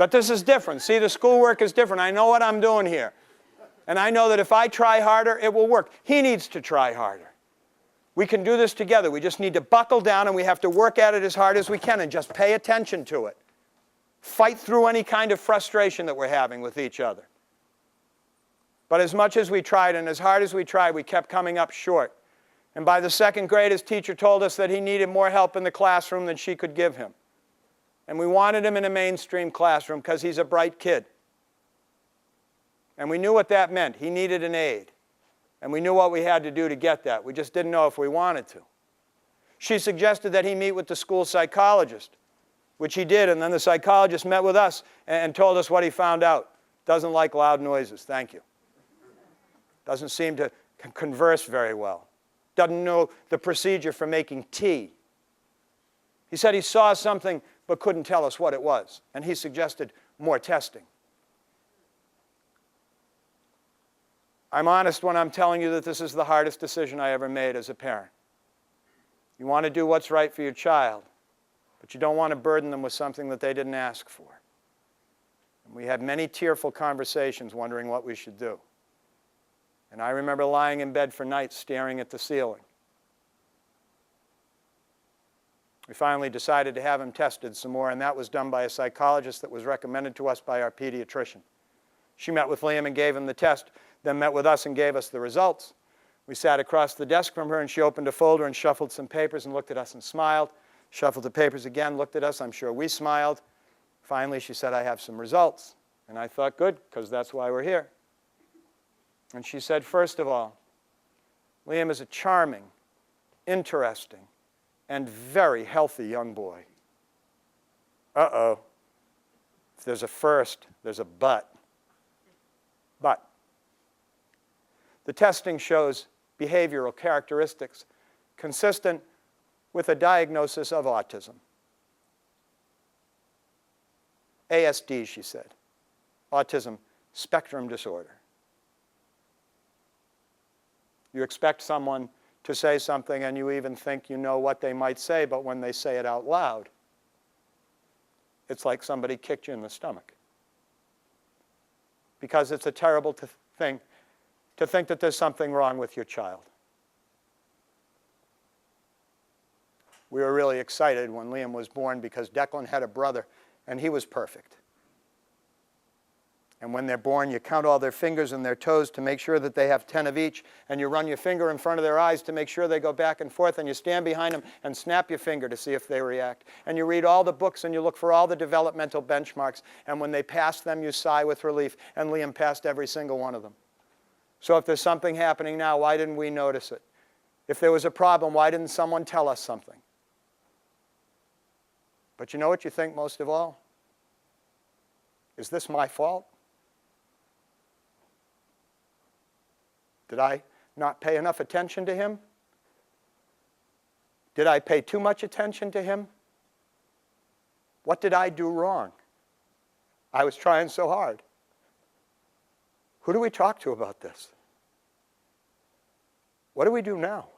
But this is different. See, the schoolwork is different. I know what I'm doing here. And I know that if I try harder, it will work. He needs to try harder. We can do this together. We just need to buckle down, and we have to work at it as hard as we can and just pay attention to it. Fight through any kind of frustration that we're having with each other. But as much as we tried and as hard as we tried, we kept coming up short. And by the second grade, his teacher told us that he needed more help in the classroom than she could give him. And we wanted him in a mainstream classroom because he's a bright kid. And we knew what that meant. He needed an aide. And we knew what we had to do to get that. We just didn't know if we wanted to. She suggested that he meet with the school psychologist, which he did. And then the psychologist met with us and told us what he found out. Doesn't like loud noises. Thank you. Doesn't seem to converse very well. Doesn't know the procedure for making tea. He said he saw something but couldn't tell us what it was. And he suggested more testing. I'm honest when I'm telling you that this is the hardest decision I ever made as a parent. You want to do what's right for your child, but you don't want to burden them with something that they didn't ask for. And we had many tearful conversations wondering what we should do. And I remember lying in bed for nights staring at the ceiling. We finally decided to have him tested some more, and that was done by a psychologist that was recommended to us by our pediatrician. She met with Liam and gave him the test, then met with us and gave us the results. We sat across the desk from her, and she opened a folder and shuffled some papers and looked at us and smiled. Shuffled the papers again, looked at us. I'm sure we smiled. Finally, she said, I have some results. And I thought, good, because that's why we're here. And she said, first of all, Liam is a charming, interesting, and very healthy young boy. Uh-oh. If there's a first, there's a but. But the testing shows behavioral characteristics consistent with a diagnosis of autism. ASD, she said, autism spectrum disorder. You expect someone to say something and you even think you know what they might say, but when they say it out loud, it's like somebody kicked you in the stomach. Because it's a terrible thing to think that there's something wrong with your child. We were really excited when Liam was born because Declan had a brother and he was perfect. And when they're born, you count all their fingers and their toes to make sure that they have 10 of each, and you run your finger in front of their eyes to make sure they go back and forth, and you stand behind them and snap your finger to see if they react. And you read all the books and you look for all the developmental benchmarks, and when they pass them, you sigh with relief, and Liam passed every single one of them. So if there's something happening now, why didn't we notice it? If there was a problem, why didn't someone tell us something? But you know what you think most of all? Is this my fault? Did I not pay enough attention to him? Did I pay too much attention to him? What did I do wrong? I was trying so hard. Who do we talk to about this? What do we do now?